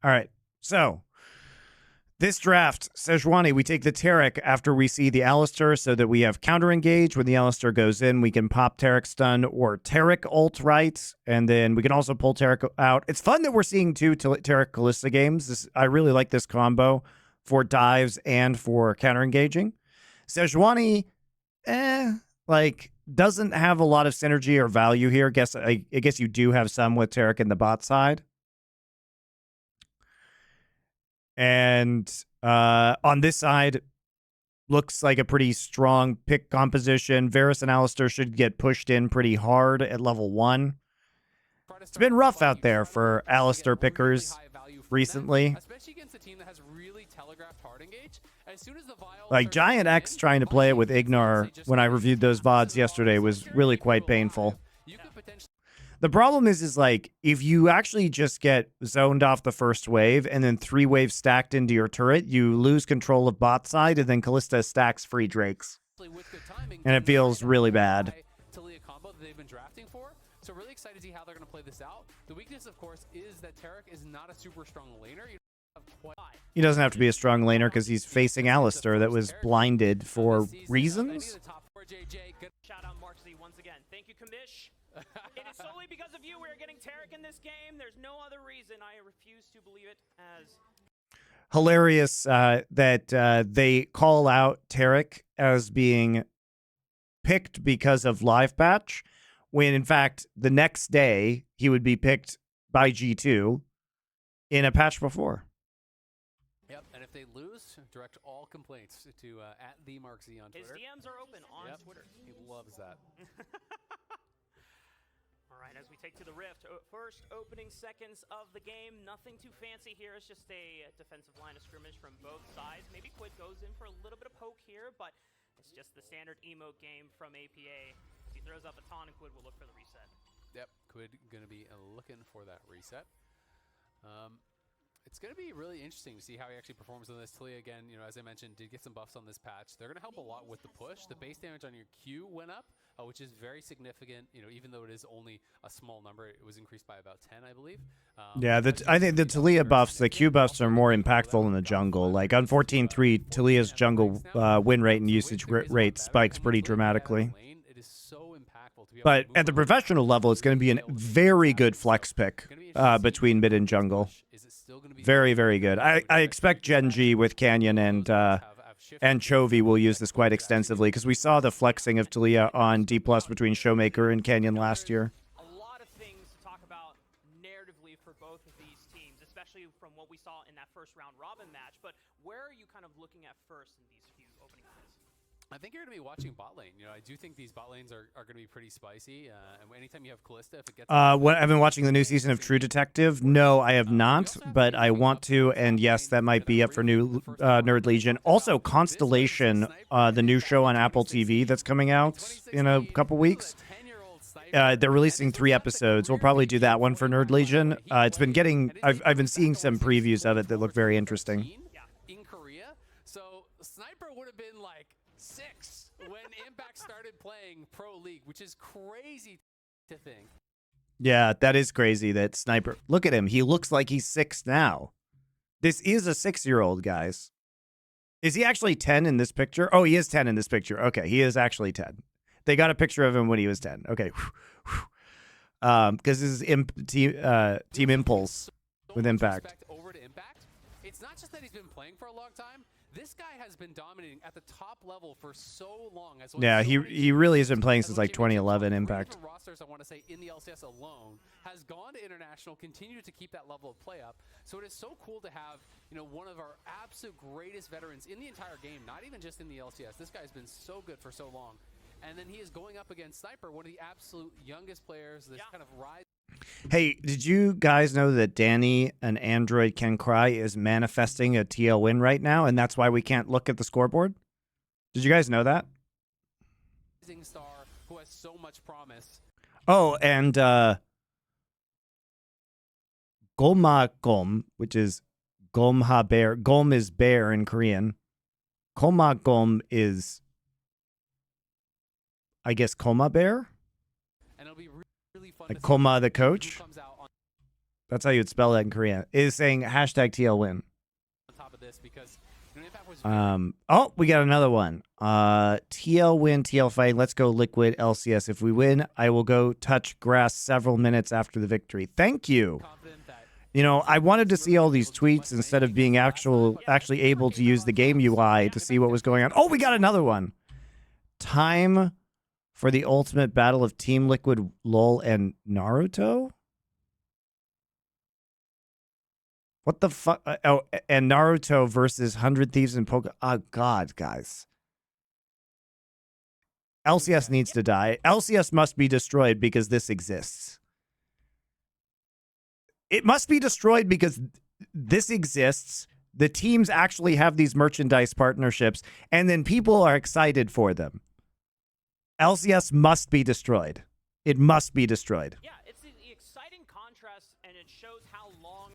All right. So this draft, Sejuani, we take the Taric after we see the Alistair so that we have counter engage. When the Alistair goes in, we can pop Taric stun or Taric ult right. And then we can also pull Taric out. It's fun that we're seeing two Taric Kalista games. I really like this combo for dives and for counter engaging. Sejuani, like doesn't have a lot of synergy or value here. I guess you do have some with Taric in the bot side. And on this side, looks like a pretty strong pick composition. Varus and Alistair should get pushed in pretty hard at level 1. It's been rough out there for Alistair pickers recently. Like Giant X trying to play it with Ignar when I reviewed those VODs yesterday was really quite painful. The problem is like, if you actually just get zoned off the first wave and then 3 waves stacked into your turret, you lose control of bot side, and then Kalista stacks free Drakes. And it feels really bad. So really excited to see how they're going to play this out. The weakness, of course, is that Taric is not a super strong laner. He doesn't have to be a strong laner because he's facing Alistair that was blinded for reasons. Shout out Marksy once again. Thank you, Kamish. It is solely because of you we are getting Taric in this game. There's no other reason. I refuse to believe it as... Hilarious that they call out Taric as being picked because of live patch, when in fact the next day he would be picked by G2 in a patch before. Yep, and if they lose, direct all complaints to @TheMarkZ on Twitter. His DMs are open on Twitter. He loves that. All right, as we take to the Rift, first opening seconds of the game, nothing too fancy here. It's just a defensive line of scrimmage from both sides. Maybe Quid goes in for a little bit of poke here, but it's just the standard emote game from APA. As he throws up a taunt, and Quid will look for the reset. Yep, Quid going to be looking for that reset. It's going to be really interesting to see how he actually performs on this. Talia, again, as I mentioned, did get some buffs on this patch. They're going to help a lot with the push. The base damage on your Q went up, which is very significant. Even though it is only a small number, it was increased by about 10, I believe. Yeah, I think the Talia buffs, the Q buffs are more impactful in the jungle. Like on 14-3, Talia's jungle win rate and usage rate spikes pretty dramatically. It is so impactful to be able But at the professional level, it's going to be a very good flex pick between mid and jungle. Very, very good. I expect Gen G with Canyon and Chovy will use this quite extensively because we saw the flexing of Talia on D+ between Showmaker and Canyon last year. A lot of things to talk about narratively for both of these teams, especially from what we saw in that first round robin match. But where are you kind of looking at first in these few opening plays? I think you're going to be watching bot lane. I do think these bot lanes are going to be pretty spicy. And anytime you have Kalista, if it gets... I've been watching the new season of True Detective. No, I have not, but I want to. And yes, that might be up for new Nerd Legion. Also, Constellation, the new show on Apple TV that's coming out in a couple weeks. They're releasing 3 episodes. We'll probably do that one for Nerd Legion. It's been getting... I've been seeing some previews of it that look very interesting. In Korea, so Sniper would have been like 6 when Impact started playing Pro League, which is crazy to think. Yeah, that is crazy that Sniper... Look at him. He looks like he's 6 now. This is a 6-year-old, guys. Is he actually 10 in this picture? Oh, he is 10 in this picture. Okay, he is actually 10. They got a picture of him when he was 10. Okay. Because this is Team Impulse with Impact. Over to Impact. It's not just that he's been playing for a long time. This guy has been dominating at the top level for so long. Yeah, he really has been playing since like 2011 Impact. Rosters, I want to say, in the LCS alone, has gone to international, continued to keep that level of play up. So it is so cool to have, one of our absolute greatest veterans in the entire game, not even just in the LCS. This guy has been so good for so long. And then he is going up against Sniper, one of the absolute youngest players, this kind of rise. Hey, did you guys know that Danny, an android can cry, is manifesting a TL win right now, and that's why we can't look at the scoreboard? Did you guys know that? Star who has so much promise. Oh, and Gom, which is Gomha bear. Gom is bear in Korean. Gom is, I guess, Koma bear? And it'll be really fun like Koma the coach? That's how you would spell that in Korean. Is saying hashtag TL win. On top of this, because Impact was Oh, we got another one. TL win, TL fight. Let's go Liquid LCS. If we win, I will go touch grass several minutes after the victory. Thank you. confident that You know, I wanted to see all these tweets instead of being actually able to use the game UI to see what was going on. Oh, we got another one. Time for the ultimate battle of Team Liquid, LOL, and Naruto? What the fuck? Oh, and Naruto versus 100 Thieves and Poke. Oh, God, guys. LCS needs to die. LCS must be destroyed because this exists. It must be destroyed because this exists. The teams actually have these merchandise partnerships, and then people are excited for them. LCS must be destroyed. It must be destroyed. Yeah, it's the exciting contrast, and it shows how long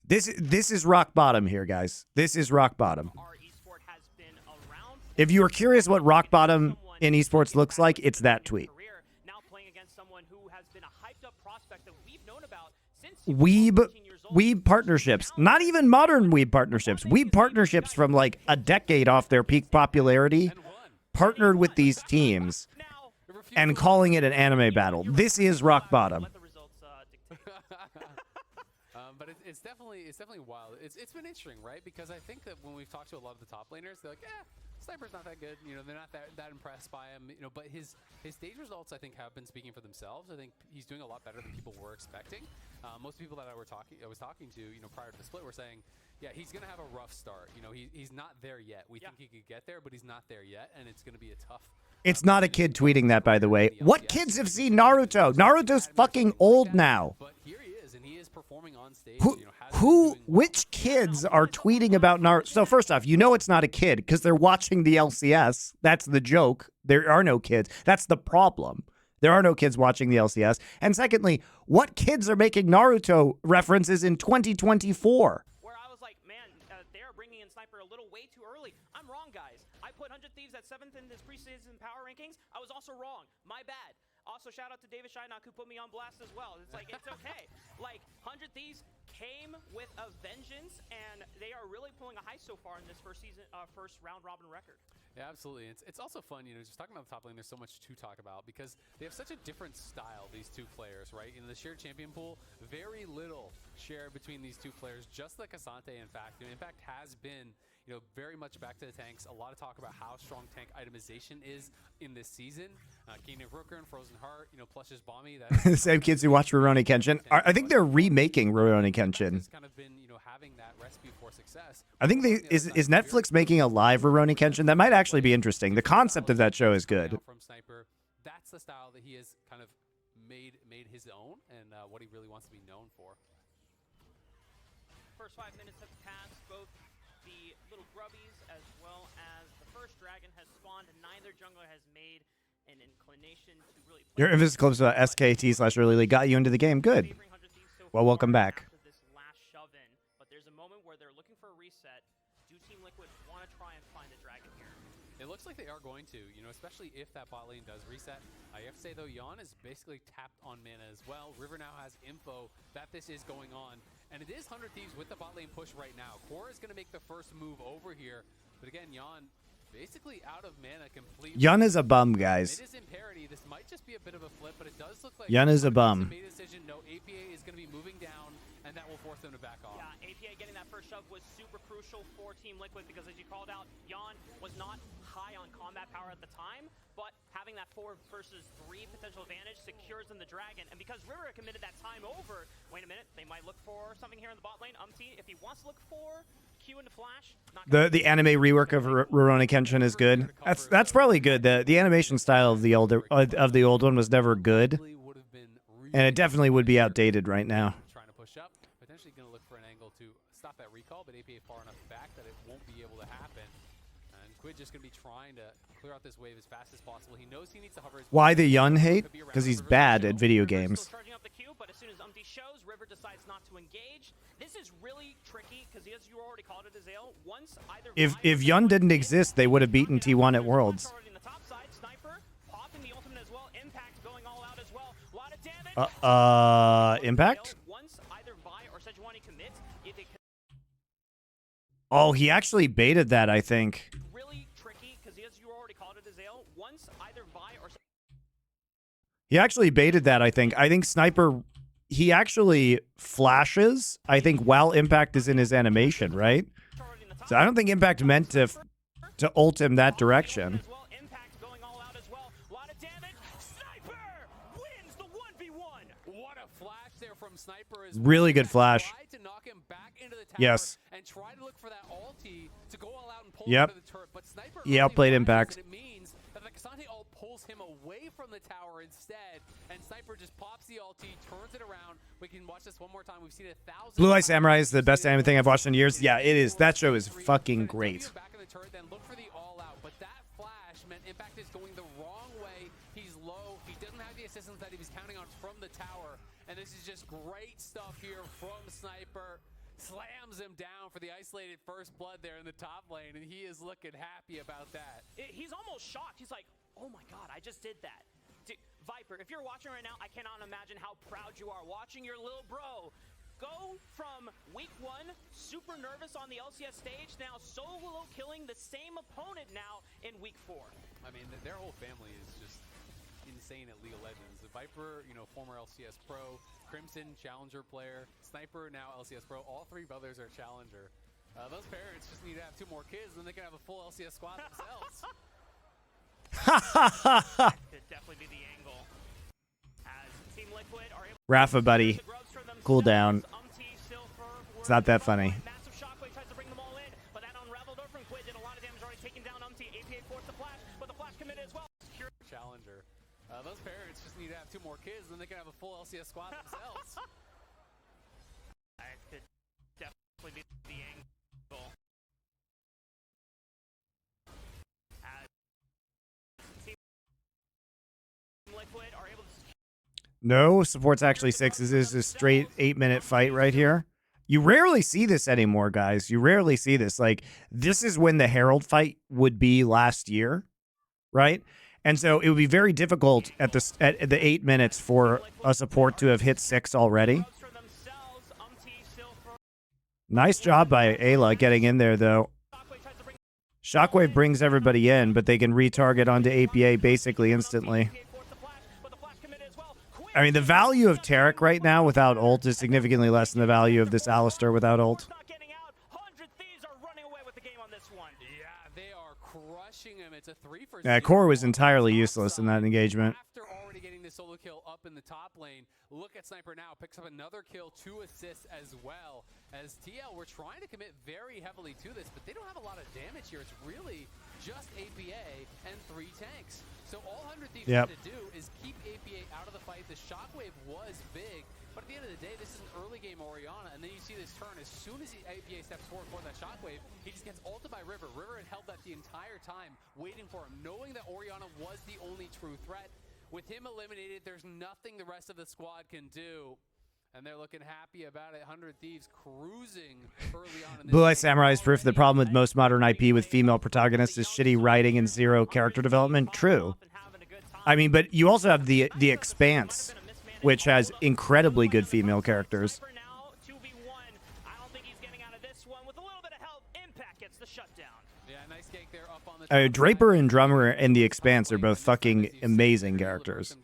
This is rock bottom here, guys. This is rock bottom. our esport has been around. If you are curious what rock bottom in esports looks like, it's that tweet. Career, now playing against someone who has been a hyped up prospect that we've known about since Weeb partnerships. Not even modern weeb partnerships. Weeb partnerships from like a decade off their peak popularity, partnered with these teams and calling it an anime battle. This is rock bottom. Let the results dictate. But it's definitely wild. It's been interesting, right? Because I think that when we've talked to a lot of the top laners, they're like, Sniper's not that good. You know, they're not that impressed by him. You know, but his stage results, I think, have been speaking for themselves. I think he's doing a lot better than people were expecting. Most people that I was talking to, you know, prior to the split, were saying, yeah, he's gonna have a rough start. You know, he's not there yet. We think he could get there, but he's not there yet, and it's gonna be a tough. It's not a kid tweeting that, by the way. What kids have seen Naruto? Naruto's fucking old now. But here he is, and he is performing on stage. You know, Which kids are tweeting about Naruto? So first off, you know it's not a kid because they're watching the LCS. That's the joke. There are no kids. That's the problem. There are no kids watching the LCS. And secondly, what kids are making Naruto references in 2024? Where I was like, man, they are bringing in Sniper a little way too early. I'm wrong, guys. I put 100 Thieves at 7th in this preseason power rankings. I was also wrong. My bad. Also, shout out to David Shynock, who put me on blast as well. It's like, it's okay. Like, 100 Thieves came with a vengeance, and they are really pulling a heist so far in this first round robin record. Yeah, absolutely. It's also fun, you know, just talking about the top lane, there's so much to talk about because they have such a different style, these two players, right? In the shared champion pool, very little shared between these two players, just like Asante, in fact. You know, Impact has been, you know, very much back to the tanks. A lot of talk about how strong tank itemization is in this season. Keenan Rooker and Frozen Heart, you know, plus just Bomby. The same kids who watch Rurouni Kenshin. I think they're remaking Rurouni Kenshin. It's kind of been, you know, having that recipe for success. I think is Netflix making a live Rurouni Kenshin? That might actually be interesting. The concept of that show is good. From Sniper, that's the style that he has kind of made his own, and what he really wants to be known for. First 5 minutes have passed. Both the little grubbies as well as the first dragon has spawned, and neither jungler has made an inclination to really play. Your emphasis clips about SKT/early league got you into the game. Good. Well, welcome back. After this last shove-in, but there's a moment where they're looking for a reset. Do Team Liquid want to try and find a dragon here? It looks like they are going to, you know, especially if that bot lane does reset. I have to say, though, Yon is basically tapped on mana as well. River now has info that this is going on. And it is 100 Thieves with the bot lane push right now. Core is going to make the first move over here. But again, Yon basically out of mana completely. Yun is a bum, guys. It is in parity. This might just be a bit of a flip, but it does look like Yun is a bum. made a decision. No, APA is going to be moving down, and that will force them to back off. Yeah, APA getting that first shove was super crucial for Team Liquid because, as you called out, Yon was not high on combat power at the time, but having that 4 versus 3 potential advantage secures them the dragon. And because River committed that time over, wait a minute, they might look for something here in the bot lane. If he wants to look for Q into flash, the anime rework of Rurouni Kenshin is good. That's probably good. The animation style of the old one was never good, and it definitely would be outdated right now. Trying to push up, potentially going to look for an angle to stop that recall, but APA far enough back that it won't be able to happen. And Quid just going to be trying to clear out this wave as fast as possible. He knows he needs to hover. Why the Yun hate? Because he's bad at video games. Charging up the Q, but as soon as shows, River decides not to engage. This is really tricky because, as you already called it, Azale, once either If Yun didn't exist, they would have beaten T1 at Worlds. Impact? Impact? Oh, he actually baited that, I think. Really tricky because as you already called it, Azale. Once either Vi or He actually baited that, I think. I think Sniper, he actually flashes, I think, while Impact is in his animation, right? already in the top. So I don't think Impact meant to ult him that direction. As well, Impact going all out as well. A lot of damage. Sniper wins the 1v1. What a flash there from Sniper as Really good flash. Tried to knock him back into the tower Yes. and try to look for that ulti to go all out and pull Yep. him into the turret. But Sniper He only outplayed flashes, Impact. and it means that the Cassante ult pulls him away from the tower instead, and Sniper just pops the ulti, turns it around. We can watch this one more time. We've seen 1,000. Blue Eye Samurai is the best anime thing I've watched in years. Yeah, it is. That show is fucking great. Back in the turret, then look for the all out. But that flash meant Impact is going the wrong way. He's low. He doesn't have the assistance that he was counting on from the tower. And this is just great stuff here from Sniper. Slams him down for the isolated first blood there in the top lane, and he is looking happy about that. He's almost shocked. He's like, oh my god, I just did that. Viper, if you're watching right now, I cannot imagine how proud you are watching your little bro go from week 1, super nervous on the LCS stage, now solo killing the same opponent now in week 4. I mean, their whole family is just insane at League of Legends. The Viper, you know, former LCS pro, Crimson, Challenger player, Sniper, now LCS pro. All three brothers are Challenger. Those parents just need to have 2 more kids, then they can have a full LCS squad themselves. Could definitely be the angle. As Team Liquid are able Rafa, buddy. to grubs for themselves. Cool down. Silver, It's not that funny. Massive shockwave tries to bring them all in, but that unraveled over from Quid did a lot of damage, already taking down APA forced the flash, but the flash committed as well. Challenger. Those parents just need to have 2 more kids, then they can have a full LCS squad themselves. That could definitely be the angle. As Team Liquid are able to No, support's actually 6. This is a straight 8-minute fight right here. You rarely see this anymore, guys. You rarely see this. Like, this is when the Herald fight would be last year, right? And so it would be very difficult at the 8 minutes for a support to have hit 6 already. for themselves. Silver. Nice job by Ayla getting in there, though. Shockwave tries to bring Shockwave brings everybody in, but they can retarget onto APA basically instantly. APA forced the flash, but the flash committed as well. Quid I mean, the value of Taric right now without ult is significantly less than the value of this Alistar without ult. not getting out. 100 Thieves are running away with the game on this one. Yeah, they are crushing him. It's a 3 for Yeah, 0 Core was on the entirely top useless in that side. engagement. After already getting the solo kill up in the top lane, look at Sniper now. Picks up another kill, 2 assists as well. As TL, we're trying to commit very heavily to this, but they don't have a lot of damage here. It's really just APA and 3 tanks. So all 100 Thieves Yep. have to do is keep APA out of the fight. The shockwave was big, but at the end of the day, this is an early game Orianna, and then you see this turn. As soon as the APA steps forward for that shockwave, he just gets ulted by River. River had held that the entire time, waiting for him, knowing that Orianna was the only true threat. With him eliminated, there's nothing the rest of the squad can do. And they're looking happy about it. 100 Thieves cruising early on in this Blue Eye game. Samurai is proof the problem with most modern IP with female protagonists is shitty writing and 0 character development. True. I mean, but you also have the Expanse, which has incredibly good female characters. Sniper now, 2v1. I don't think he's getting out of this one. With a little bit of help, Impact gets the shutdown. Yeah, nice cake there up on the Draper and Drummer and the Expanse are both fucking amazing characters.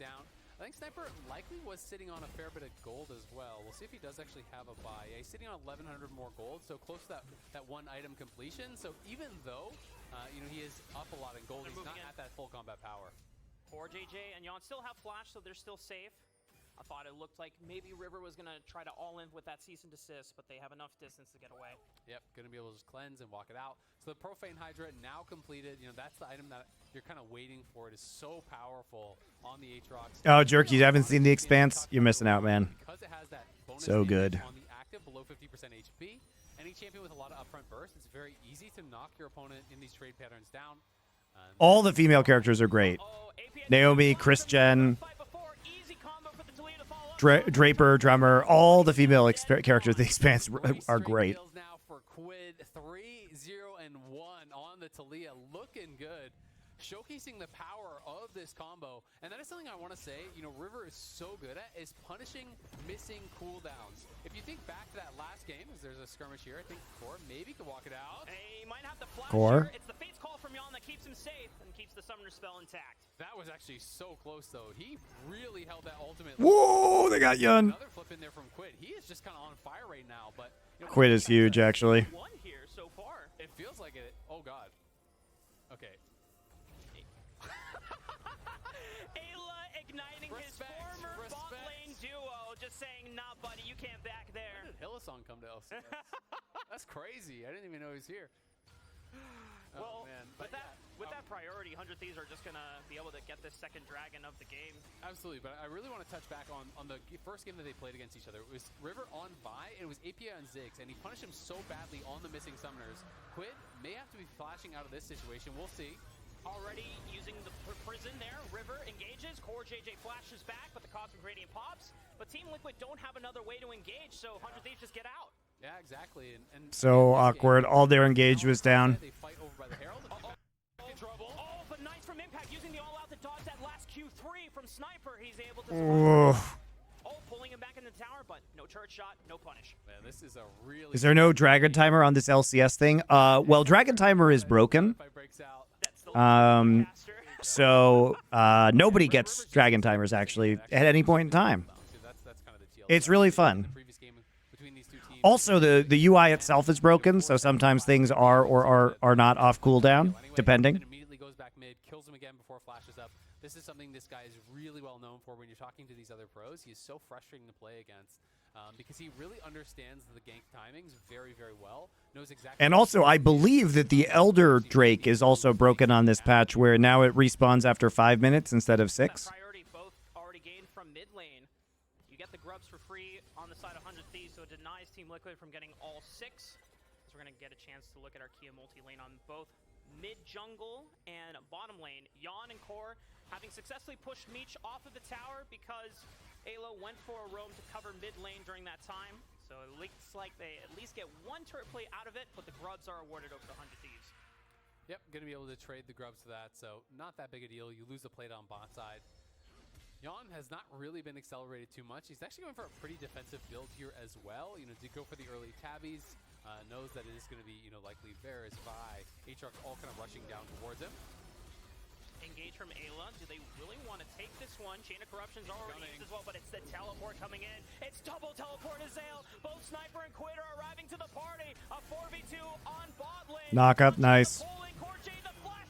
I think Sniper likely was sitting on a fair bit of gold as well. We'll see if he does actually have a buy. Yeah, he's sitting on 1,100 more gold, so close to that 1 item completion. So even though you know, he is up a lot in gold, he's not at that full combat power. Poor JJ and Yon still have flash, so they're still safe. I thought it looked like maybe River was going to try to all in with that cease and desist, but they have enough distance to get away. Yep, gonna be able to just cleanse and walk it out. So the Profane Hydra now completed. You know, that's the item that you're kind of waiting for. It is so powerful on the Aatrox. Oh, Jerk, you haven't seen The Expanse? You're missing out, man. Because it has that bonus So damage good. on the active below 50% HP. Any champion with a lot of upfront burst, it's very easy to knock your opponent in these trade patterns down. All the female characters are great. Oh, APA Naomi, Christian, fight before. Easy combo for the Toledo to follow up. Draper, Drummer, all the female characters of The Expanse are great. Kills now for Quid, 3-0-1 on the Talia, looking good showcasing the power of this combo. And that is something I want to say, you know, River is so good at, is punishing missing cooldowns. If you think back to that last game, as there's a skirmish here, I think Core maybe could walk it out. He might have the flash Core. here. It's the Fate's Call from Yon that keeps him safe and keeps the Summoner spell intact. That was actually so close, though. He really held that ultimate. Whoa, they got Yun. Another flip in there from Quid. He is just kind of on fire right now, but you know, Quid is huge, actually. One here so far. It feels like it. Oh God. Okay. Ayla igniting his former bot lane duo, just saying, nah, buddy, you can't back there. When did Hillsong come to LCS? That's crazy. I didn't even know he was here. Well, oh, man. with that priority, 100 Thieves are just going to be able to get this second dragon of the game. Absolutely, but I really want to touch back on the first game that they played against each other. It was River on Vi, and it was API on Ziggs, and he punished him so badly on the missing summoners. Quid may have to be flashing out of this situation. We'll see. Already using the prison there. River engages. Core JJ flashes back, but the Cosmic Radiant pops. But Team Liquid don't have another way to engage, so 100 Thieves just get out. Yeah, exactly. And So awkward. All their engage was down. They fight over by the Herald. Trouble. Oh, but nice from Impact using the all-out to dodge that last Q3 from Sniper. He's able to survive. Oh, pulling him back in the tower, but no turret shot, no punish. Yeah, this is a really. Is there no Dragon Timer on this LCS thing? Well, Dragon Timer is broken. So nobody gets Dragon Timers, actually, at any point in time. It's really fun. Also, the UI itself is broken, so sometimes things are or are not off cooldown, depending. Immediately goes back mid, kills him again before flashes up. This is something this guy is really well known for when you're talking to these other pros. He is so frustrating to play against because he really understands the gank timings very, very well. Knows exactly. And also, I believe that the Elder Drake is also broken on this patch, where now it respawns after 5 minutes instead of 6. Priority both already gained from mid lane. You get the grubs for free on the side of 100 Thieves, so it denies Team Liquid from getting all 6. So we're going to get a chance to look at our Kia multi-lane on both mid-jungle and bottom lane. Yon and Core having successfully pushed Meech off of the tower because Ayla went for a roam to cover mid lane during that time. So it looks like they at least get one turret play out of it, but the grubs are awarded over to 100 Thieves. Yep, going to be able to trade the grubs to that, so not that big a deal. You lose the plate on bot side. Yon has not really been accelerated too much. He's actually going for a pretty defensive build here as well. You know, did go for the early tabbies. Knows that it is going to be, you know, likely Varus, Vi, Aatrox all kind of rushing down towards him. Engage from Ayla. Do they really want to take this one? Chain of Corruption's already used as well, but it's the teleport coming in. It's double teleport as Zale. Both Sniper and Quid are arriving to the party. A 4v2 on bot lane. Knock up, nice.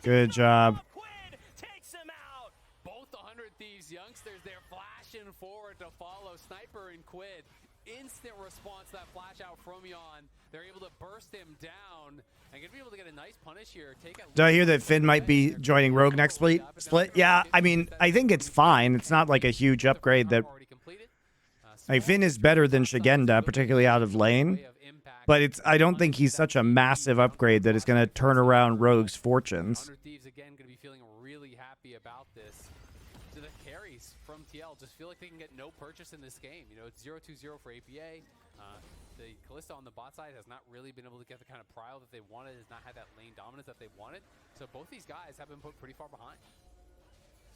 Good job. Quid takes him out. Both the 100 Thieves youngsters, they're flashing forward to follow Sniper and Quid. Instant response to that flash out from Yon. They're able to burst him down and gonna be able to get a nice punish here. Do I hear that Finn might be joining Rogue next split? Yeah, I mean, I think it's fine. It's not like a huge upgrade that. Like, Finn is better than Shigenda, particularly out of lane. But I don't think he's such a massive upgrade that is going to turn around Rogue's fortunes. 100 Thieves again going to be feeling really happy about this. So the carries from TL just feel like they can get no purchase in this game. You know, it's 0-2-0 for APA. The Kalista on the bot side has not really been able to get the kind of prile that they wanted, has not had that lane dominance that they wanted. So both these guys have been put pretty far behind.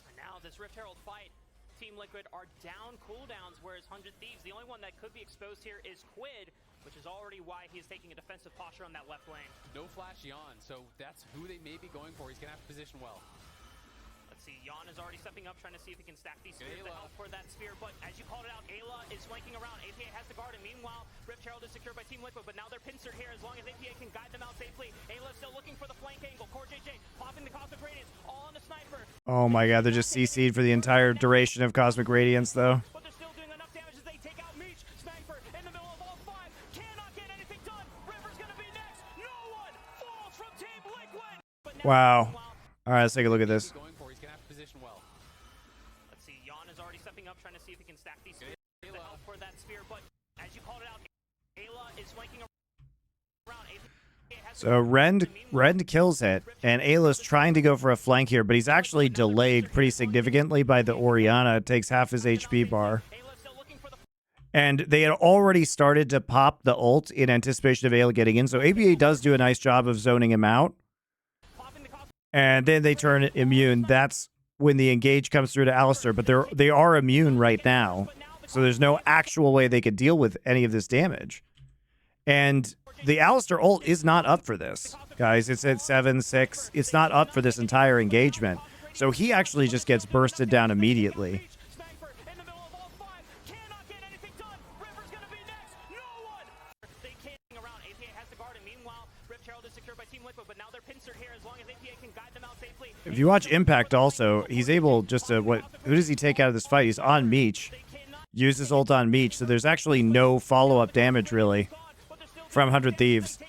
And now this Rift Herald fight, Team Liquid are down cooldowns, whereas 100 Thieves, the only one that could be exposed here is Quid, which is already why he's taking a defensive posture on that left lane. No flash Yon, so that's who they may be going for. He's going to have to position well. Let's see, Yon is already stepping up, trying to see if he can stack these spears to help for that spear, but as you called it out, Ayla is flanking around. APA has the guard, and meanwhile, Rift Herald is secured by Team Liquid, but now they're pincered here as long as APA can guide them out safely. Ayla still looking for the flank angle. Core JJ popping the Cosmic Radiance, all on the Sniper. Oh my god, they're just CC'd for the entire duration of Cosmic Radiance, though. But they're still doing enough damage as they take out Meech. Sniper in the middle of all 5. Cannot get anything done. River's gonna be next. No one falls from Team Liquid. Wow. All right, let's take a look at this. Let's see, Yon is already stepping up, trying to see if he can stack these spears to help for that spear, but as you called it out, Ayla is flanking around. So Rend kills it, and Ayla's trying to go for a flank here, but he's actually delayed pretty significantly by the Orianna. It takes half his HP bar. And they had already started to pop the ult in anticipation of Ayla getting in, so APA does do a nice job of zoning him out. And then they turn immune. That's when the engage comes through to Alistar, but they are immune right now. So there's no actual way they could deal with any of this damage. And the Alistar ult is not up for this, guys. It's at 7-6. It's not up for this entire engagement. So he actually just gets bursted down immediately. If you watch Impact also, he's able just to, who does he take out of this fight? He's on Meech. Uses ult on Meech, so there's actually no follow-up damage, really, from 100 Thieves.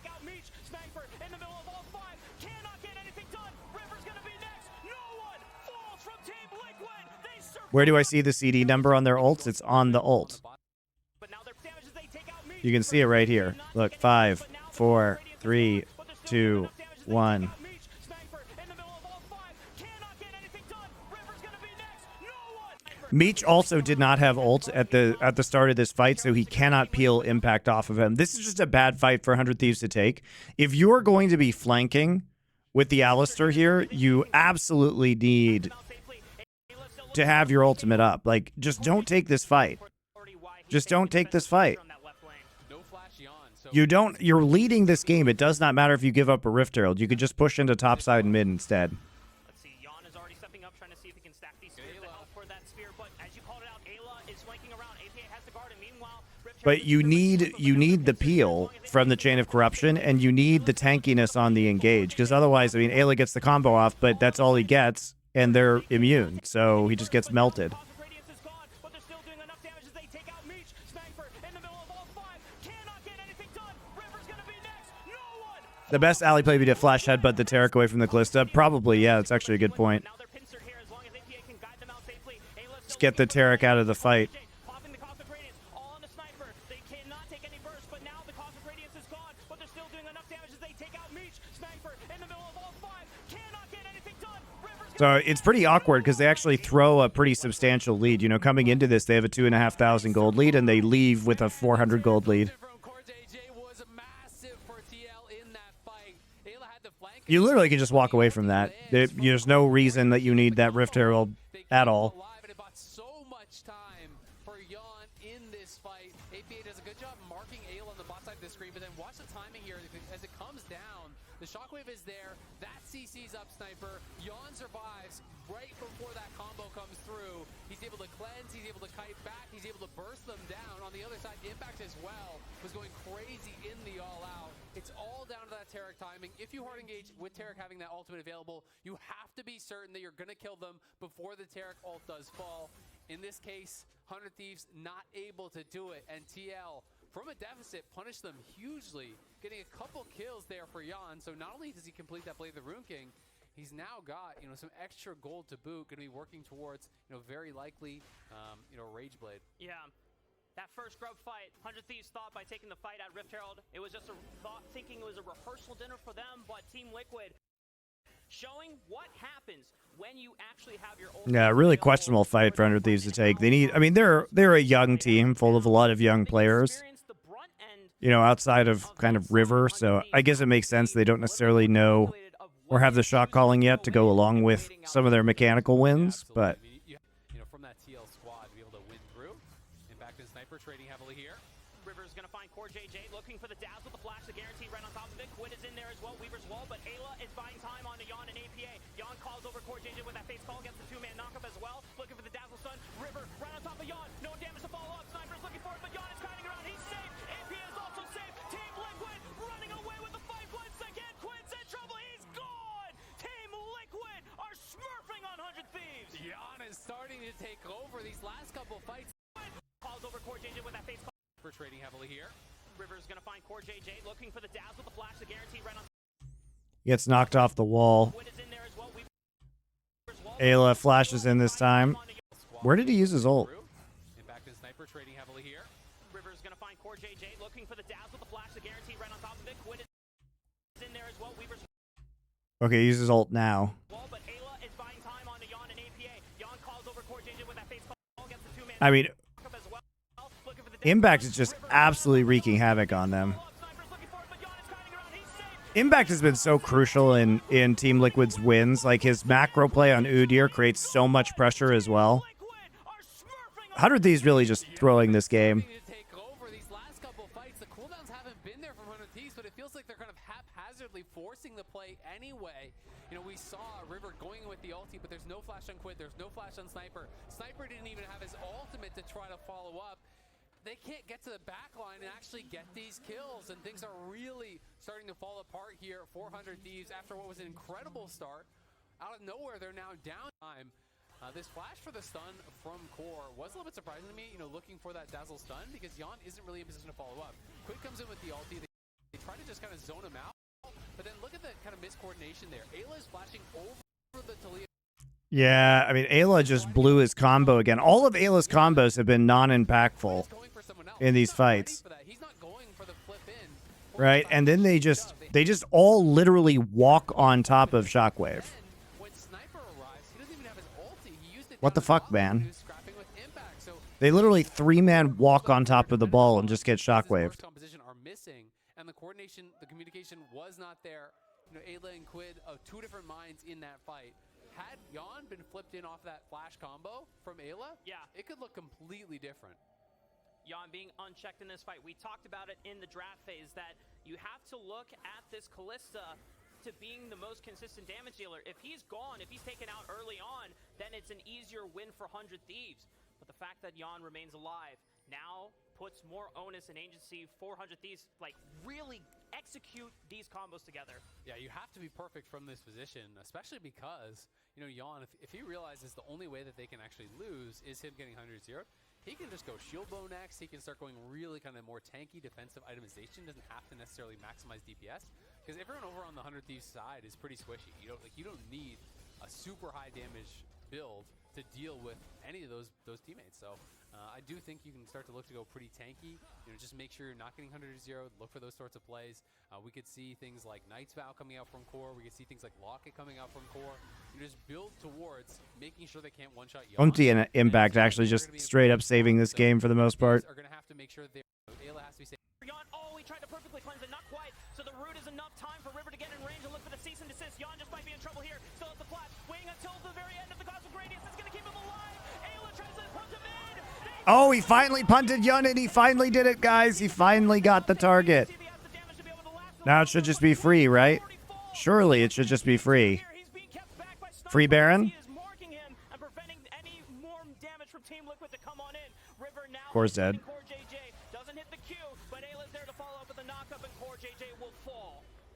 Where do I see the CD number on their ults? It's on the ult. You can see it right here. Look, 5, 4, 3, 2, 1. Meech also did not have ult at the start of this fight, so he cannot peel impact off of him. This is just a bad fight for 100 Thieves to take. If you're going to be flanking with the Alistar here, you absolutely need to have your ultimate up. Like, just don't take this fight. Just don't take this fight. You're leading this game. It does not matter if you give up a Rift Herald. You could just push into topside and mid instead. But you need the peel from the Chain of Corruption, and you need the tankiness on the engage, because otherwise, I mean, Ayla gets the combo off, but that's all he gets, and they're immune, so he just gets melted. The best alley play would be to flash headbutt the Taric away from the Callista. Probably, yeah, that's actually a good point. Just get the Taric out of the fight. So it's pretty awkward because they actually throw a pretty substantial lead. You know, coming into this, they have a 2,500 gold lead, and they leave with a 400 gold lead. You literally can just walk away from that. There's no reason that you need that Rift Herald at all. The shockwave is there. That CC's up Sniper. Yawn survives right before that combo comes through. He's able to cleanse. He's able to kite back. He's able to burst them down. On the other side, Impact as well was going crazy in the all-out. It's all down to that Taric timing. If you hard engage with Taric having that ultimate available, you have to be certain that you're going to kill them before the Taric ult does fall. In this case, 100 Thieves not able to do it. And TL, from a deficit, punished them hugely, getting a couple kills there for Jan. So not only does he complete that Blade of the Rune King, he's now got, you know, some extra gold to boot, going to be working towards, you know, very likely, you know, Rage Blade. Yeah. That first grub fight, 100 Thieves thought by taking the fight at Rift Herald, it was just a thought, thinking it was a rehearsal dinner for them, but Team Liquid showing what happens when you actually have your old. Yeah, really questionable fight for 100 Thieves to take. They need, I mean, they're a young team full of a lot of young players, you know, outside of kind of River, so I guess it makes sense they don't necessarily know or have the shot calling yet to go along with some of their mechanical wins, but you know, from that TL squad to be able to win through. Impact and Sniper trading heavily here. River's gonna find Core JJ looking for the dazzle, the flash, the guarantee right on top of it. Quinn is in there as well, Weaver's wall, but Ayla is buying time onto Jan and APA. Jan calls over Core JJ with that face call, gets the two-man knockup as well. Looking for the dazzle stun. River right on top of Jan. No damage to follow up. Sniper's looking for it, but Jan is kiting around. He's safe. APA is also safe. Team Liquid running away with the fight once again. Quinn's in trouble. He's gone. Team Liquid are smurfing on 100 Thieves. Jan is starting to take over these last couple fights. Calls over Core JJ with that face call. We're trading heavily here. River's gonna find Core JJ looking for the dazzle, the flash, the guarantee right on. gets knocked off the wall. Ayla flashes in this time. Where did he use his ult? Impact and Sniper trading heavily here. River's gonna find Core JJ looking for the dazzle, the flash, the guarantee right on top of it. Quinn is in there as well. Weaver's Okay, he uses ult now. but Ayla is buying time onto Jan and APA. Jan calls over Core JJ with that face call, gets the two-man. I mean, Impact is just absolutely wreaking havoc on them. Impact has been so crucial in Team Liquid's wins. Like, his macro play on Udyr creates so much pressure as well. 100 Thieves really just throwing this game. Take over these last couple fights. The cooldowns haven't been there from 100 Thieves, but it feels like they're kind of haphazardly forcing the play anyway. You know, we saw River going with the ulti, but there's no flash on Quid, there's no flash on Sniper. Sniper didn't even have his ultimate to try to follow up. They can't get to the back line and actually get these kills, and things are really starting to fall apart here for 100 Thieves after what was an incredible start. Out of nowhere, they're now down time. This flash for the stun from Core was a little bit surprising to me, you know, looking for that dazzle stun, because Yon isn't really in position to follow up. Quid comes in with the ulti, they try to just kind of zone him out, but then look at the kind of miscoordination there. Ayla is flashing over the Talia. Yeah, I mean, Ayla just blew his combo again. All of Ayla's combos have been non-impactful in these fights. Right? And then they just all literally walk on top of Shockwave. What the fuck, man? They literally 3-man walk on top of the ball and just get shockwaved. Are missing, and the coordination, the communication was not there. You know, Ayla and Quid of two different minds in that fight. Had Yon been flipped in off that flash combo from Ayla, yeah, it could look completely different. Yon being unchecked in this fight. We talked about it in the draft phase that you have to look at this Kalista to being the most consistent damage dealer. If he's gone, if he's taken out early on, then it's an easier win for 100 Thieves. But the fact that Yon remains alive now puts more onus and agency for 100 Thieves, like, really execute these combos together. Yeah, you have to be perfect from this position, especially because, you know, Yon, if he realizes the only way that they can actually lose is him getting 100-0, he can just go shield blow next. He can start going really kind of more tanky defensive itemization. Doesn't have to necessarily maximize DPS, because everyone over on the 100 Thieves side is pretty squishy. You don't need a super high damage build to deal with any of those teammates. So I do think you can start to look to go pretty tanky. You know, just make sure you're not getting 100-0. Look for those sorts of plays. We could see things like Knight's Vow coming out from Core. We could see things like Locket coming out from Core. You just build towards making sure they can't one-shot you. Umti and Impact actually just straight up saving this game for the most part. Are going to have to make sure Ayla has to be safe. Oh, he tried to perfectly cleanse it, not quite. So the root is enough time for River to get in range and look for the cease and desist. Yon just might be in trouble here. Still at the flash, waiting until the very end of the Cosmic Radiance. It's going to keep him alive. Ayla tries to punt him in. Oh, he finally punted Yun, and he finally did it, guys. He finally got the target. Now it should just be free, right? Surely it should just be free. Free Baron? Core's dead.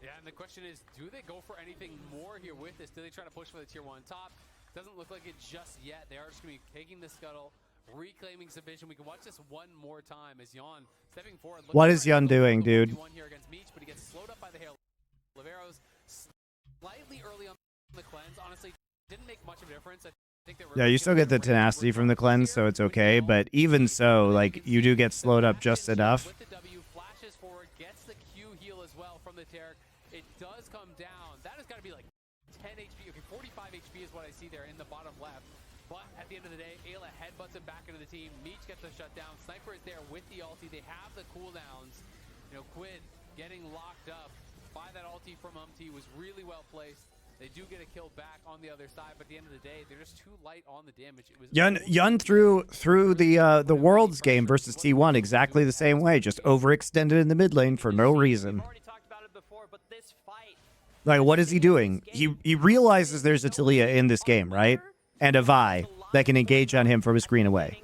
Yeah, and the question is, do they go for anything more here with this? Do they try to push for the tier 1 top? Doesn't look like it just yet. They are just going to be taking the scuttle, reclaiming some vision. We can watch this one more time as Yon stepping forward. What is Yon doing, dude? Here against Meech, but he gets slowed up by the hail of arrows. Slightly early on the cleanse. Honestly, didn't make much of a difference. I think that yeah, you still get the tenacity from the cleanse, so it's okay. But even so, like, you do get slowed up just enough. With the W, flashes forward, gets the Q heal as well from the Taric. It does come down. That has got to be like 10 HP. Okay, 45 HP is what I see there in the bottom left. But at the end of the day, Ayla headbutts him back into the team. Meech gets the shutdown. Sniper is there with the ulti. They have the cooldowns. You know, Quid getting locked up by that ulti from Umti was really well placed. They do get a kill back on the other side, but at the end of the day, they're just too light on the damage. It was Yun threw the Worlds game versus T1 exactly the same way, just overextended in the mid lane for no reason. Like, what is he doing? He realizes there's a Talia in this game, right? And a Vi that can engage on him from a screen away.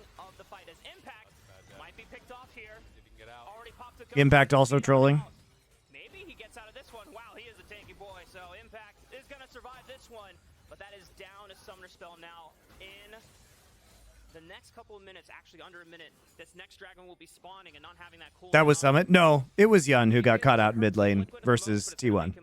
Impact also trolling. Maybe he gets out of this one. Wow, he is a tanky boy. So Impact is going to survive this one, but that is down a summoner spell now in the next couple of minutes, actually under a minute. This next dragon will be spawning and not having that cooldown. That was Summit? No, it was Yun who got caught out mid lane versus T1.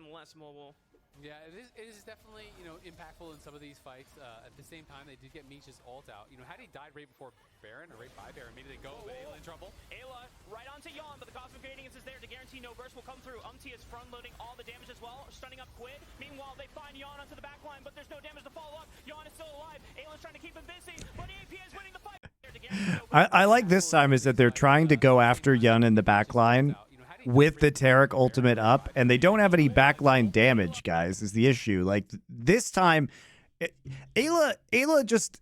Yeah, it is definitely, you know, impactful in some of these fights. At the same time, they did get Meech's ult out. You know, had he died right before Baron or right by Baron, maybe they go, but Ayla in trouble. Ayla right onto Yon, but the Cosmic Radiance is there to guarantee no burst will come through. Umti is front-loading all the damage as well, stunning up Quid. Meanwhile, they find Yon onto the back line, but there's no damage to follow up. Yon is still alive. Ayla's trying to keep him busy, but AP is winning the fight. I like this time is that they're trying to go after Yun in the back line, with the Taric ultimate up, and they don't have any backline damage, guys, is the issue. Like, this time, Ayla just,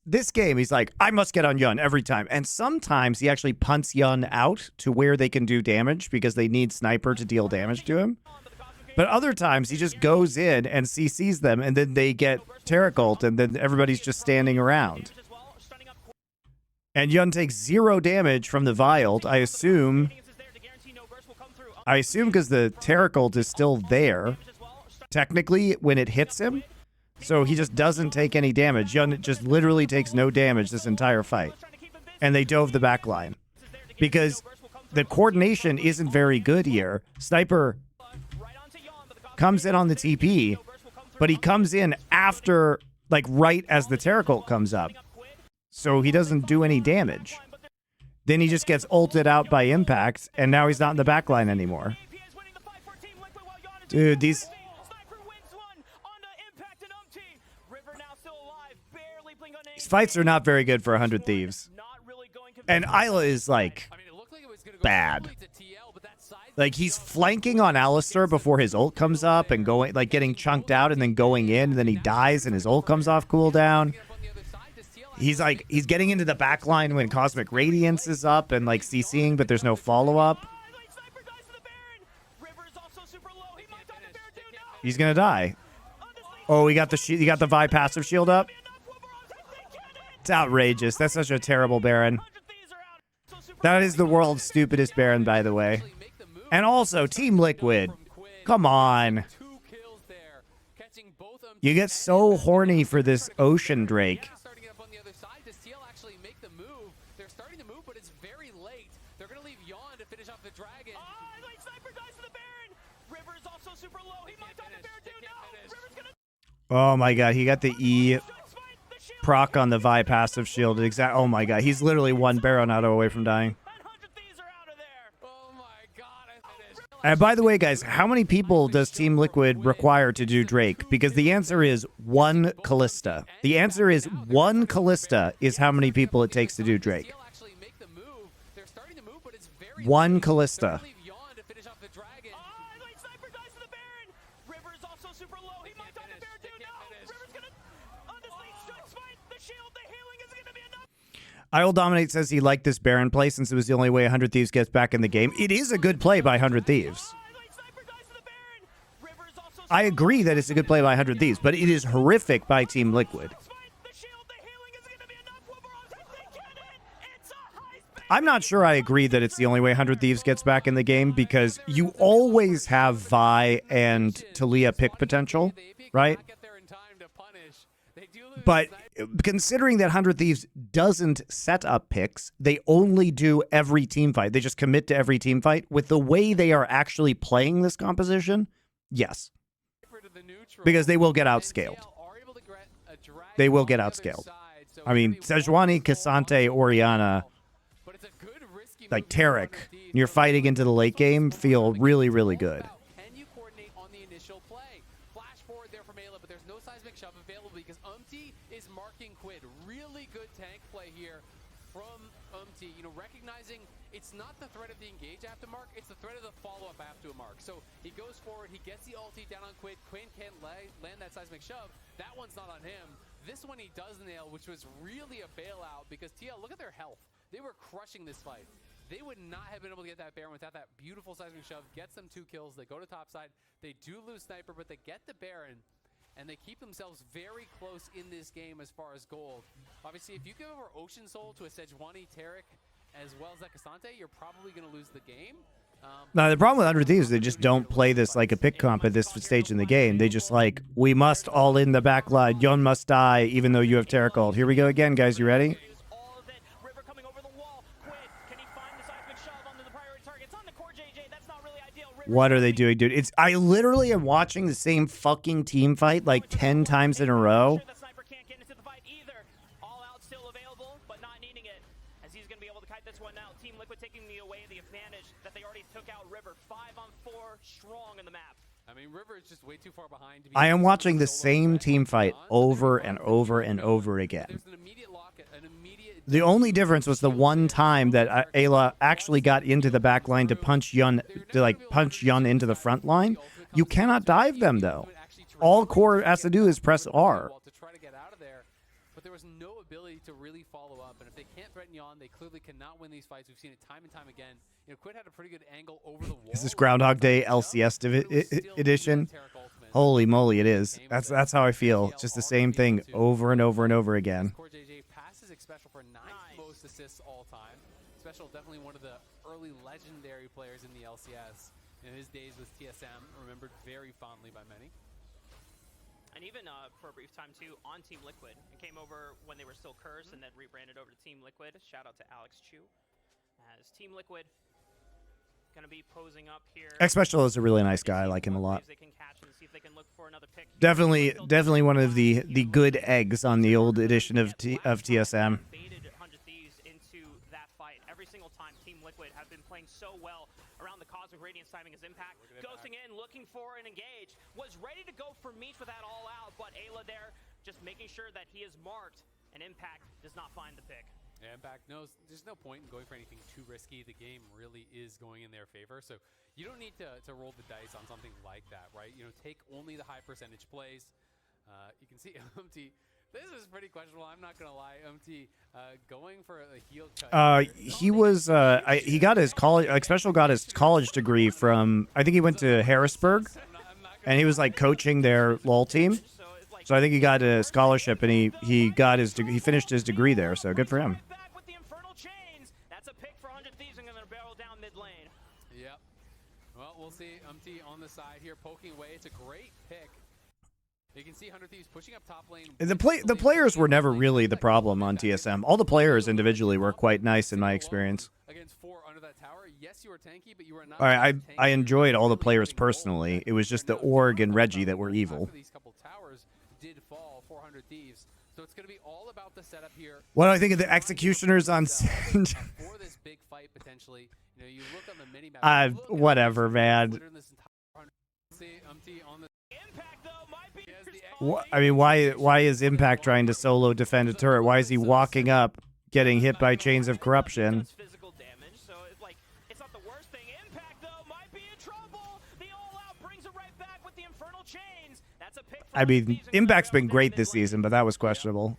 this game, he's like, I must get on Yun every time. And sometimes he actually punts Yun out to where they can do damage because they need Sniper to deal damage to him. But other times, he just goes in and CCs them, and then they get Taric ult, and then everybody's just standing around. And Yun takes 0 damage from the Vi ult, I assume because the Taric ult is still there, technically, when it hits him. So he just doesn't take any damage. Yun just literally takes no damage this entire fight. And they dove the back line. Because the coordination isn't very good here. Sniper comes in on the TP, but he comes in after, like, right as the Taric ult comes up. So he doesn't do any damage. Then he just gets ulted out by Impact, and now he's not in the backline anymore. Dude, these fights are not very good for 100 Thieves. And Isla is, like, bad. Like, he's flanking on Alistar before his ult comes up and going, like, getting chunked out and then going in, and then he dies and his ult comes off cooldown. He's getting into the back line when Cosmic Radiance is up and, like, CCing, but there's no follow-up. He's gonna die. Oh, he got the Vi passive shield up. It's outrageous. That's such a terrible Baron. That is the world's stupidest Baron, by the way. And also, Team Liquid. Come on. You get so horny for this Ocean Drake. Oh my god, he got the E proc on the Vi passive shield. Oh my god, he's literally one Baron auto away from dying. And by the way, guys, how many people does Team Liquid require to do Drake? Because the answer is 1 Callista. The answer is 1 Callista is how many people it takes to do Drake. 1 Callista. I'll Dominate says he liked this Baron play since it was the only way 100 Thieves gets back in the game. It is a good play by 100 Thieves. I agree that it's a good play by 100 Thieves, but it is horrific by Team Liquid. I'm not sure I agree that it's the only way 100 Thieves gets back in the game because you always have Vi and Talia pick potential, right? But considering that 100 Thieves doesn't set up picks, they only do every team fight. They just commit to every team fight. With the way they are actually playing this composition, yes. Because they will get outscaled. They will get outscaled. I mean, Sejuani, Cassante, Orianna, like Taric, you're fighting into the late game, feel really, really good. You know, recognizing it's not the threat of the engage after mark, it's the threat of the follow-up after a mark. So he goes forward, he gets the ulti down on Quinn. Quinn can't land that seismic shove. That one's not on him. This one he does nail, which was really a bailout because TL, look at their health. They were crushing this fight. They would not have been able to get that Baron without that beautiful seismic shove. Gets them 2 kills. They go to top side. They do lose Sniper, but they get the Baron. And they keep themselves very close in this game as far as gold. Obviously, if you give over Ocean Soul to a Sejuani, Taric, as well as that Cassante, you're probably going to lose the game. Now, the problem with 100 Thieves is they just don't play this like a pick comp at this stage in the game. They just like, we must all in the backline. Yun must die, even though you have Taric ult. Here we go again, guys. You ready? What are they doing, dude? I literally am watching the same fucking team fight like 10 times in a row. I mean, River is just way too far behind. To be I am watching the solo same threat team on fight Beyond. over There's and fun over to and keep over going. again. There's an immediate lock, an immediate The only difference was the one time that Ayla actually got into the back line to punch Yun, into the front line. You cannot dive them, though. All Core has to do is press R. To try to get out of there, but there was no ability to really follow up. And if they can't threaten Yon, they clearly cannot win these fights. We've seen it time and time again. You know, Quid had a pretty good angle over the wall. Is this Groundhog Day LCS edition? Holy moly, it is. That's how I feel. Just the same thing over and over and over again. Core JJ passes Special for 9th most assists all time. Special definitely one of the early legendary players in the LCS. In his days with TSM, remembered very fondly by many. And even for a brief time too on Team Liquid. It came over when they were still Curse and then rebranded over to Team Liquid. Shout out to Alex Chu. As Team Liquid gonna be posing up here. X-Special is a really nice guy. I like him a lot. Definitely one of the good eggs on the old edition of TSM. Every single time Team Liquid have been playing so well around the Cosmic Radiance timing his impact. Ghosting in, looking for an engage. Was ready to go for Meech with that all out, but Ayla there just making sure that he is marked, and Impact does not find the pick. Yeah, Impact knows there's no point in going for anything too risky. The game really is going in their favor, so you don't need to roll the dice on something like that, right? You know, take only the high percentage plays. You can see MT. This is pretty questionable. I'm not gonna lie. MT going for a heel cut. He was. He got his college. Special got his college degree from. I think he went to Harrisburg, and he was like coaching their LoL team. So I think he got a scholarship, and he got his. He finished his degree there. So good for him. That's a pick for 100 Thieves and gonna barrel down mid lane. Yep. Well, we'll see. MT on the side here, poking away. It's a great pick. You can see 100 Thieves pushing up top lane. The players were never really the problem on TSM. All the players individually were quite nice in my experience. Against 4 under that tower. Yes, you were tanky, but you were not. All right, I enjoyed all the players personally. It was just the Org and Reggie that were evil. These couple towers did fall 400 Thieves. So it's going to be all about the setup here. What do I think of the executioners on Send? For this big fight potentially. You know, you look on the mini map. Whatever, man. I mean, why is Impact trying to solo defend a turret? Why is he walking up, getting hit by chains of corruption? Physical damage, so it's like it's not the worst thing. Impact though might be in trouble. The all-out brings it right back with the infernal chains. That's a pick. I mean, Impact's been great this season, but that was questionable.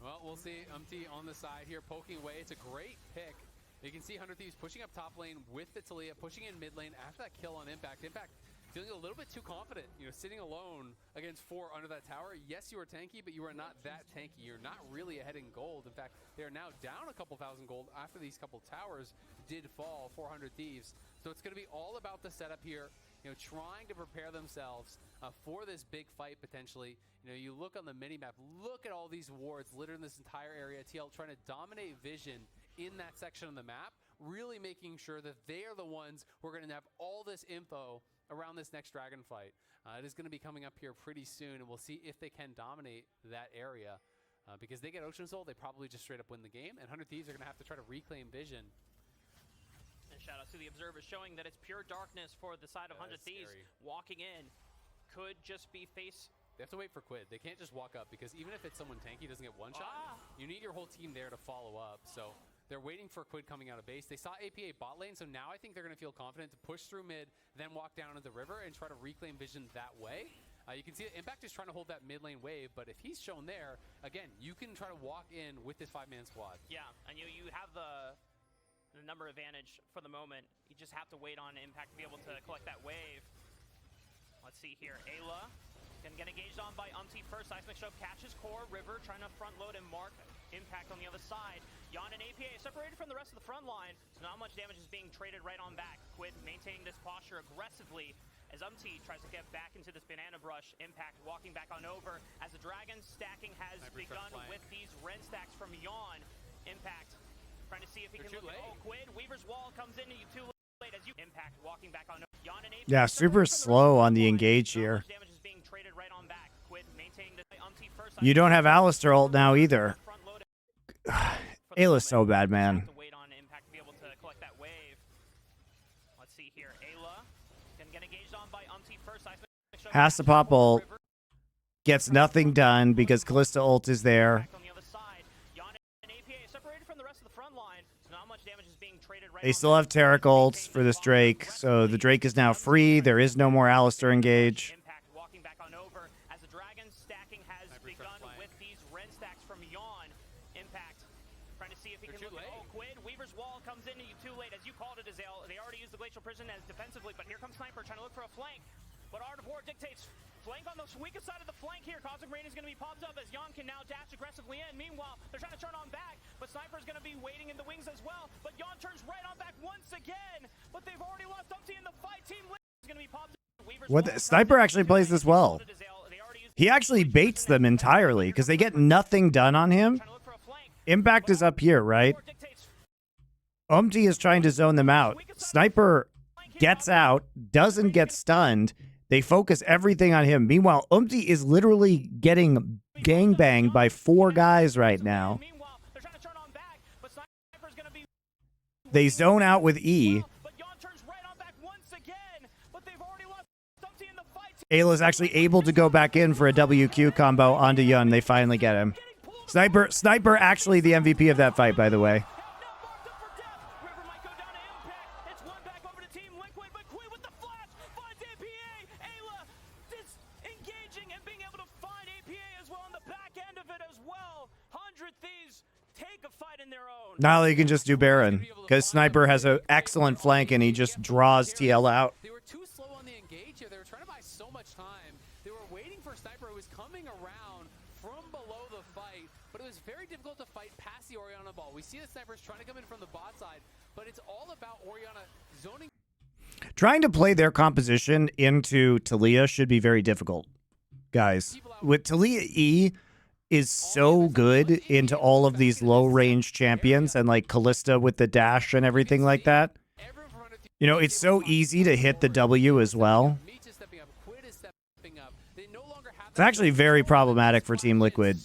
Well, we'll see. MT on the side here, poking away. It's a great pick. You can see 100 Thieves pushing up top lane with the Talia, pushing in mid lane after that kill on Impact. Impact feeling a little bit too confident, you know, sitting alone against 4 under that tower. Yes, you are tanky, but you are not that tanky. You're not really ahead in gold. In fact, they are now down a couple thousand gold after these couple towers did fall, 400 Thieves. So it's going to be all about the setup here, you know, trying to prepare themselves for this big fight potentially. You know, you look on the mini-map, look at all these wards littering this entire area. TL trying to dominate vision in that section of the map, really making sure that they are the ones who are going to have all this info around this next dragon fight. It is going to be coming up here pretty soon, and we'll see if they can dominate that area. Because they get Ocean Soul, they probably just straight up win the game, and 100 Thieves are going to have to try to reclaim vision. And shout out to the observers showing that it's pure darkness for the side of 100 Thieves. Walking in could just be face. They have to wait for Quid. They can't just walk up, because even if it's someone tanky doesn't get one shot, you need your whole team there to follow up. So they're waiting for Quid coming out of base. They saw APA bot lane, so now I think they're going to feel confident to push through mid, then walk down to the river and try to reclaim vision that way. You can see that Impact is trying to hold that mid lane wave, but if he's shown there, again, you can try to walk in with this 5-man squad. Yeah, and you have the number advantage for the moment. You just have to wait on Impact to be able to collect that wave. Let's see here, Ayla gonna get engaged on by first. Seismic Show catches Core, River trying to front load and mark Impact on the other side. Yon and APA separated from the rest of the front line, so not much damage is being traded right on back. Quid maintaining this posture aggressively as tries to get back into this banana brush. Impact walking back on over as the Dragon stacking has begun with these Ren stacks from Yon. Impact trying to see if he can look at Quid. Weaver's wall comes in, you too late as you Impact walking back on Yon and APA. Yeah, super slow on the engage here. You don't have Alistar ult now either. Ayla's so bad, man. Let's see here, Ayla can get engaged on by first. Has to pop ult. Gets nothing done because Kalista ult is there. They still have Taric ults for this Drake, so the Drake is now free. There is no more Alistar engage. Impact walking back on over as the dragon stacking has begun with these Ren stacks from Yawn. Impact trying to see if he can look at Quid. Weaver's wall comes in too late, as you called it, Azale. They already used the Glacial Prison as defensively, but here comes Sniper trying to look for a flank. But Art of War dictates flank on the weakest side of the flank here. Cosmic Rain is going to be popped up as Yawn can now dash aggressively in. Meanwhile, they're trying to turn on back, but Sniper's going to be waiting in the wings as well. But Yawn turns right on back once again, but they've already lost Umpty in the fight. Team Liquid is going to be popped up. What Sniper actually plays this well. He actually baits them entirely because they get nothing done on him. Impact is up here, right? Umpty is trying to zone them out. Sniper gets out, doesn't get stunned. They focus everything on him. Meanwhile, Umpty is literally getting gangbanged by 4 guys right now. They zone out with E. Ayla's actually able to go back in for a WQ combo onto Yun. They finally get him. Sniper actually the MVP of that fight, by the way. Now you can just do Baron, because Sniper has an excellent flank and he just draws TL out. They were too slow on the engage here. They were trying to buy so much time. They were waiting for Sniper, who was coming around from below the fight, but it was very difficult to fight past the Orianna ball. We see the Snipers trying to come in from the bot side, but it's all about Orianna zoning. Trying to play their composition into Taliyah should be very difficult, guys. With Taliyah E is so good into all of these low-range champions and like Kalista with the dash and everything like that. You know, it's so easy to hit the W as well. It's actually very problematic for Team Liquid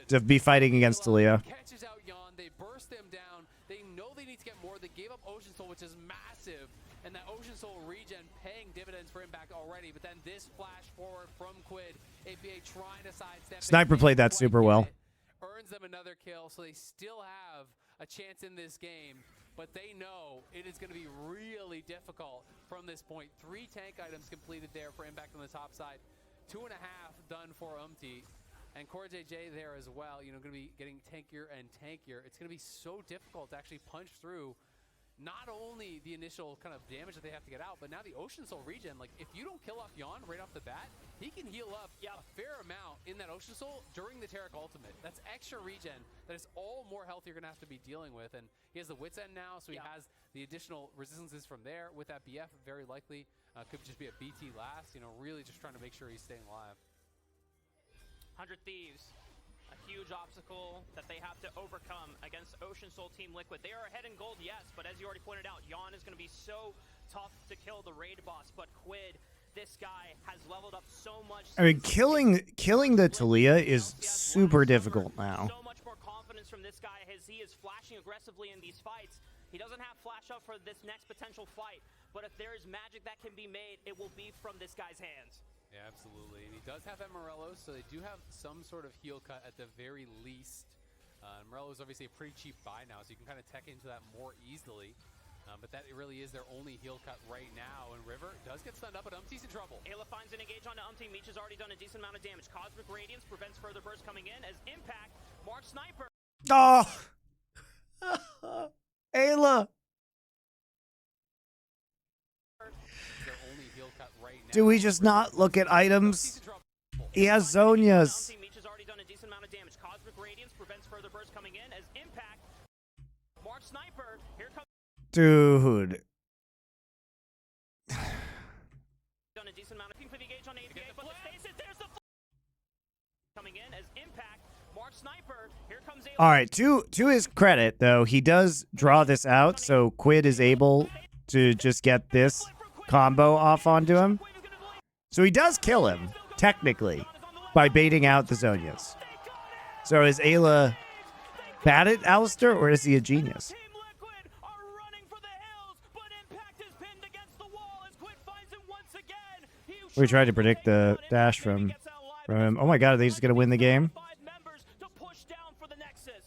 to be fighting against Taliyah. Catches out Yawn, they burst them down. They know they need to get more. They gave up Ocean Soul, which is massive, and that Ocean Soul regen paying dividends for Impact already. But then this flash forward from Quid, APA trying to sidestep. Sniper played that super well. Earns them another kill, so they still have a chance in this game. But they know it is going to be really difficult from this point. 3 tank items completed there for Impact on the top side. 2.5 done for Umpty. And Core JJ there as well, you know, going to be getting tankier and tankier. It's going to be so difficult to actually punch through not only the initial kind of damage that they have to get out, but now the Ocean Soul regen. Like, if you don't kill off Yawn right off the bat, he can heal up a fair amount in that Ocean Soul during the Taric ultimate. That's extra regen. That is all more health you're going to have to be dealing with. And he has the Wit's End now, so he has the additional resistances from there. With that BF, very likely could just be a BT last, you know, really just trying to make sure he's staying alive. 100 Thieves, a huge obstacle that they have to overcome against Ocean Soul Team Liquid. They are ahead in gold, yes, but as you already pointed out, Yawn is going to be so tough to kill the raid boss, but Quid, this guy has leveled up so much. I mean, killing the Taliyah is super difficult now. So much more confidence from this guy as he is flashing aggressively in these fights. He doesn't have flash up for this next potential fight, but if there is magic that can be made, it will be from this guy's hands. Yeah, absolutely. And he does have Morellos, so they do have some sort of heal cut at the very least. Morello's obviously a pretty cheap buy now, so you can kind of tech into that more easily. But that really is their only heal cut right now. And River does get stunned up, but Umpty's in trouble. Ayla finds an engage on Umpty. Meech has already done a decent amount of damage. Cosmic Radiance prevents further bursts coming in as Impact marks Sniper. Oh! Ayla! Do we just not look at items? He has Zonias. Meech has already done a decent amount of damage. Cosmic Radiance prevents further bursts coming in as Impact marks Sniper. Here comes. Dude. Done a decent amount of for the engage on APA, but the stasis, there's the coming in as Impact marks Sniper. Here comes All right, to his credit though, he does draw this out, so Quid is able to just get this combo off onto him. So he does kill him, technically, by baiting out the Zonias. So is Ayla bad at Alistar, or is he a genius? Team Liquid are running for the hills, but Impact is pinned against the wall as Quid finds him once again. He We tried to predict the dash from him. Oh my god, are they just going to win the game?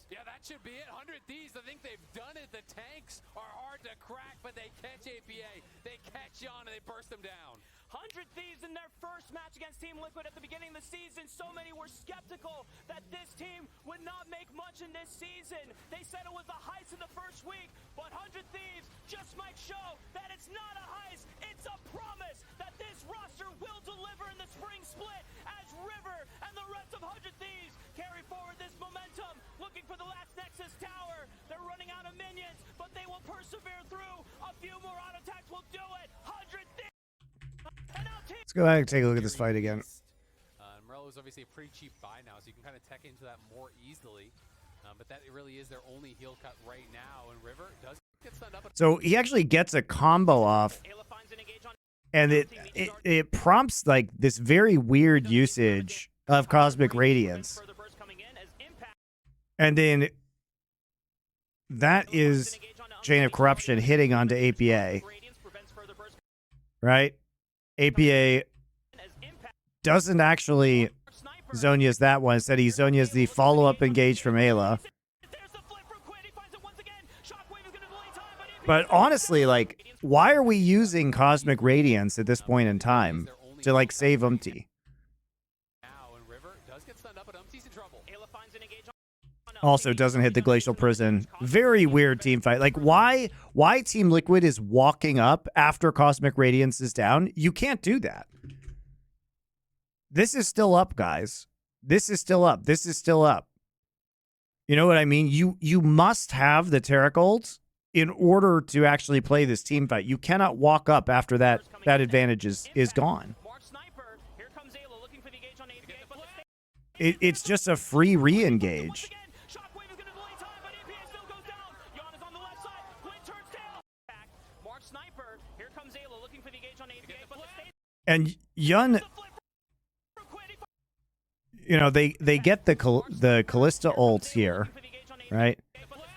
Yeah, that should be it. 100 Thieves, I think they've done it. The tanks are hard to crack, but they catch APA. They catch Yon and they burst them down. 100 Thieves in their first match against Team Liquid at the beginning of the season. So many were skeptical that this team would not make much in this season. They said it was the heist in the first week, but 100 Thieves just might show that it's not a heist, it's a promise that this roster will deliver in the spring split as River and the rest of 100 Thieves carry forward this momentum, looking for the last Nexus tower. They're running out of minions, but they will persevere through. A few more auto attacks will do it. 100 Thieves. Let's go ahead and take a look at this fight again. Morello is obviously a pretty cheap buy now, so you can kind of tech into that more easily. But that really is their only heal cut right now. And River does get stunned up. So he actually gets a combo off, and it prompts like this very weird usage of Cosmic Radiance. And then that is Chain of Corruption hitting onto APA. Right? APA doesn't actually Zonia's that one. Instead, he Zonia's the follow-up engage from Ayla. But honestly, like, why are we using Cosmic Radiance at this point in time to, like, save Umti? Also doesn't hit the Glacial Prison. Very weird team fight. Like, why Team Liquid is walking up after Cosmic Radiance is down? You can't do that. This is still up, guys. This is still up. This is still up. You know what I mean? You must have the Taric ult in order to actually play this team fight. You cannot walk up after that advantage is gone. It's just a free re-engage. And Yun, you know, they get the Callista ult here, right?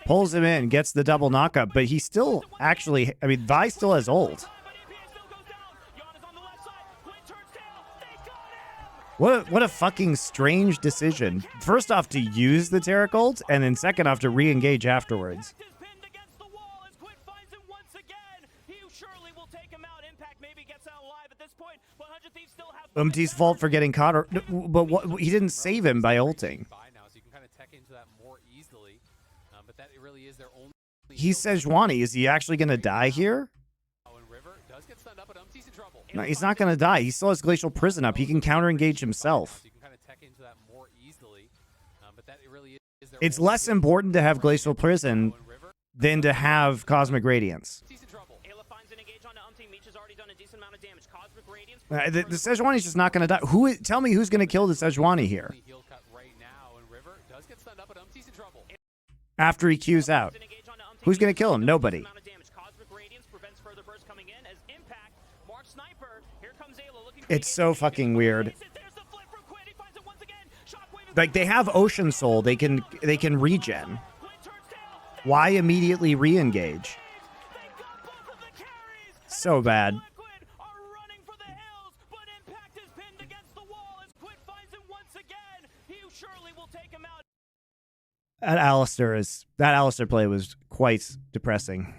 Pulls him in, gets the double knockup, but he still actually, I mean, Vi still has ult. What a fucking strange decision. First off, to use the Taric ult, and then second off, to re-engage afterwards. Umti's fault for getting caught, but he didn't save him by ulting. He's Sejuani. Is he actually going to die here? No, he's not going to die. He still has Glacial Prison up. He can counter-engage himself. It's less important to have Glacial Prison than to have Cosmic Radiance. The Sejuani's just not going to die. Tell me who's going to kill the Sejuani here? After he Qs out. Who's going to kill him? Nobody. It's so fucking weird. Like, they have Ocean Soul. They can regen. Why immediately re-engage? So bad. That Alistar play was quite depressing.